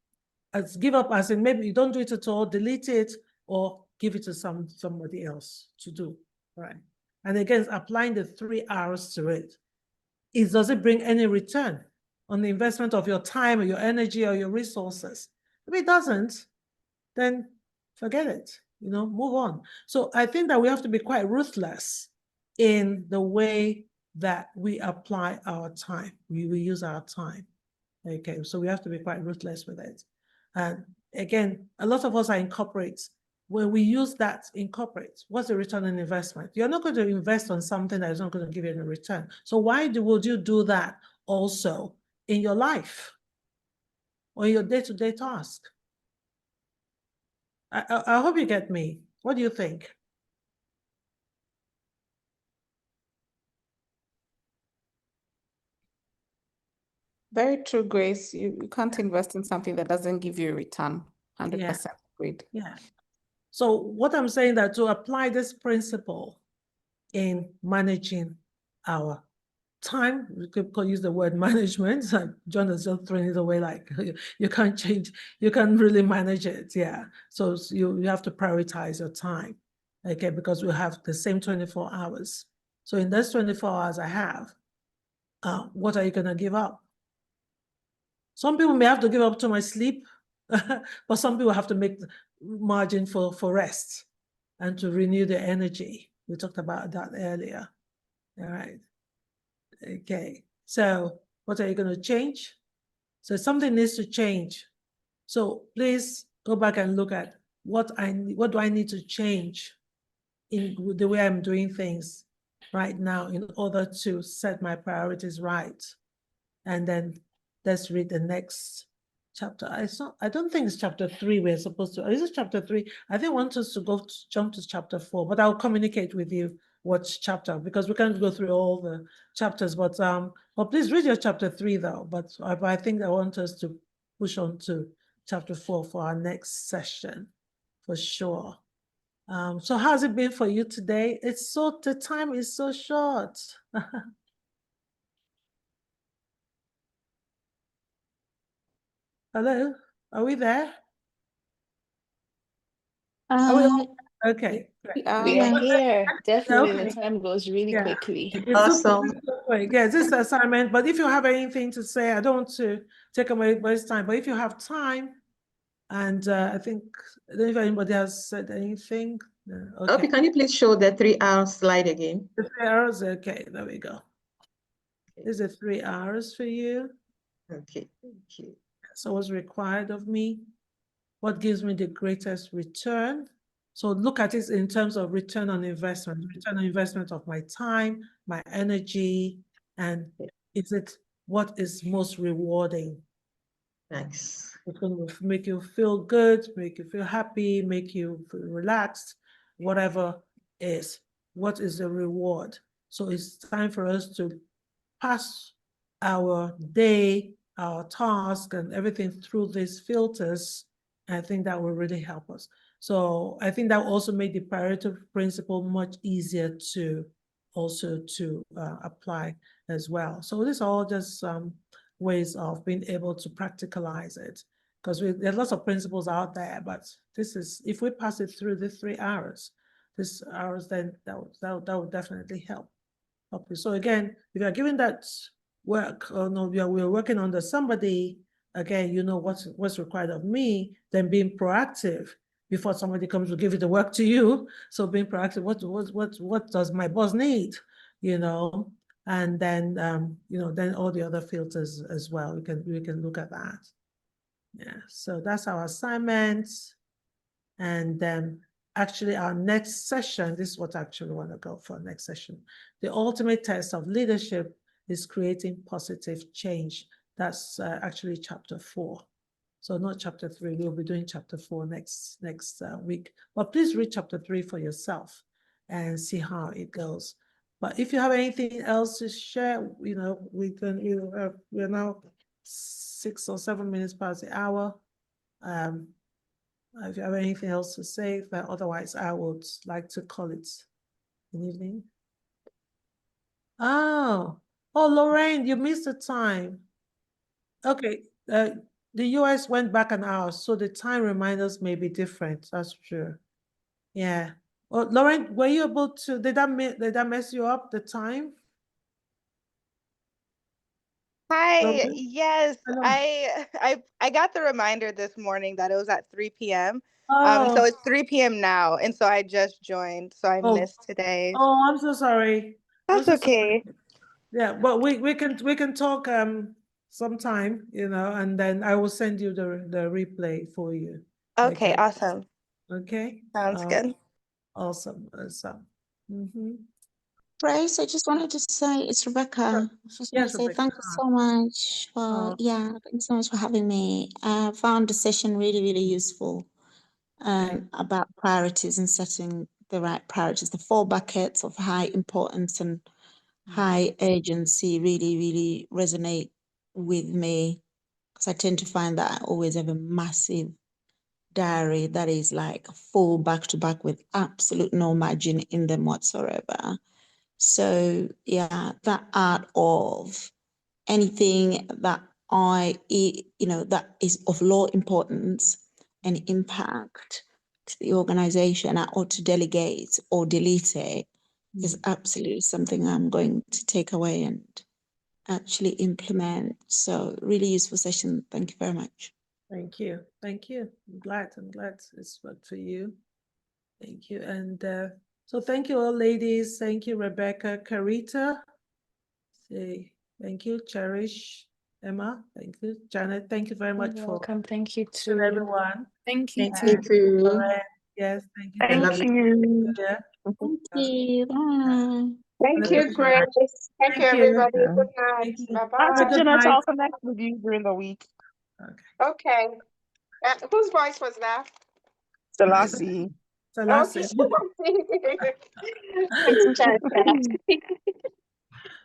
Give up as in maybe you don't do it at all, delete it, or give it to somebody else to do, right? And again, applying the 3 hours to it. Does it bring any return on the investment of your time or your energy or your resources? If it doesn't, then forget it, move on. So I think that we have to be quite ruthless in the way that we apply our time. We use our time. Okay, so we have to be quite ruthless with it. And again, a lot of us are in corporates. When we use that in corporates, what's the return on investment? You're not going to invest on something that is not going to give you any return. So why would you do that also in your life or your day-to-day task? I hope you get me. What do you think? Very true, Grace. You can't invest in something that doesn't give you a return. 100% agreed. Yeah. So what I'm saying that to apply this principle in managing our time, we could use the word management. Like John has just thrown it away, like you can't change, you can't really manage it. Yeah. So you have to prioritize your time. Okay, because we have the same 24 hours. So in those 24 hours I have, what are you gonna give up? Some people may have to give up too much sleep, but some people have to make margin for rest and to renew their energy. We talked about that earlier. All right. Okay. So what are you going to change? So something needs to change. So please go back and look at what do I need to change in the way I'm doing things right now in order to set my priorities right. And then let's read the next chapter. I don't think it's chapter 3 we're supposed to. Is it chapter 3? I think I want us to jump to chapter 4, but I'll communicate with you what chapter, because we can't go through all the chapters. But please read your chapter 3 though. But I think I want us to push on to chapter 4 for our next session, for sure. So how's it been for you today? The time is so short. Hello, are we there? Okay. We are here. Definitely, Okay. the time goes really quickly. It's Awesome. Yeah, this is assignment, but if you have anything to say, I don't want to take away much time, but if you have time, and I think, I don't know if anybody has said anything. Okay. Okay, can you please show the 3 hours slide again? The 3 hours, okay, there we go. Is it 3 hours for you? Okay, thank you. So what's required of me? What gives me the greatest return? So look at it in terms of return on investment of my time, my energy, and is it what is most rewarding? Thanks. It's going to make you feel good, make you feel happy, make you feel relaxed, whatever is. What is the reward? So it's time for us to pass our day, our task, and everything through these filters. I think that will really help us. So I think that also made the Pareto principle much easier to also to apply as well. So this all just ways of being able to practicalize it, because there are lots of principles out there, but this is, if we pass it through the 3 hours, then that would definitely help you. So again, if you're given that work, or no, we're working under somebody, again, you know what's required of me, then being proactive before somebody comes to give you the work to you. So being proactive, what does my boss need, you know? And then then all the other filters as well. We can look at that. Yeah, so that's our assignments. And then actually our next session, this is what I actually want to go for next session. The ultimate test of leadership is creating positive change. That's actually chapter 4. So not chapter 3, we'll be doing chapter 4 next week. But please read chapter 3 for yourself and see how it goes. But if you have anything else to share, we're now 6 or 7 minutes past the hour. If you have anything else to say, but otherwise I would like to call it an evening. Oh, Lorraine, you missed the time. Okay, the US went back an hour, so the time reminders may be different. That's true. Yeah. Well, Lorraine, were you able to? Did that mess you up? The time? Hi, Lorraine? yes, Hello. I got the reminder this morning that it was at 3 p.m. So Oh, it's 3 p.m. now, and so I just joined, so I oh, missed today. oh, I'm so sorry. I'm That's so sorry. okay. Yeah, but we can talk sometime, and then I will send you the replay for you. Okay, awesome. Okay. Sounds good. Awesome. Grace, I just wanted to say, it's Rebecca. I just want Yes, to say Rebecca. thank you so much for, thank you so much for having me. I found the session really, really useful about priorities and setting the right priorities. The 4 buckets of high importance and high urgency really, really resonate with me, because I tend to find that I always have a massive diary that is like full back to back with absolute no margin in them whatsoever. So yeah, that art of anything that that is of low importance and impact to the organization, I ought to delegate or delete it, is absolutely something I'm going to take away and actually implement. So really useful session. Thank you very much. Thank you. Thank you. I'm glad it's worked for you. Thank you. And so thank you all, ladies. Thank you, Rebecca, Carita. Thank you, Cherish, Emma. Thank you, Janet. Thank you very much You're for welcome. Thank you too. everyone. Thank you Thank you too. too. Lauren, yes, thank you. Thank you. Yeah. Thank you. Bye. Thank you, Grace. Thank you, Thank you. everybody. Yeah. Good night. Thank you. Bye-bye. Have a good night. I'll connect with you during the week. Okay. Whose voice was that? Selassie. So last Okay. it. Thanks, Chacha.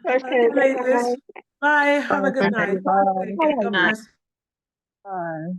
Okay, Okay, ladies. bye. Bye. Have a good Thank night. you. Bye. Thank you. God bless. Bye.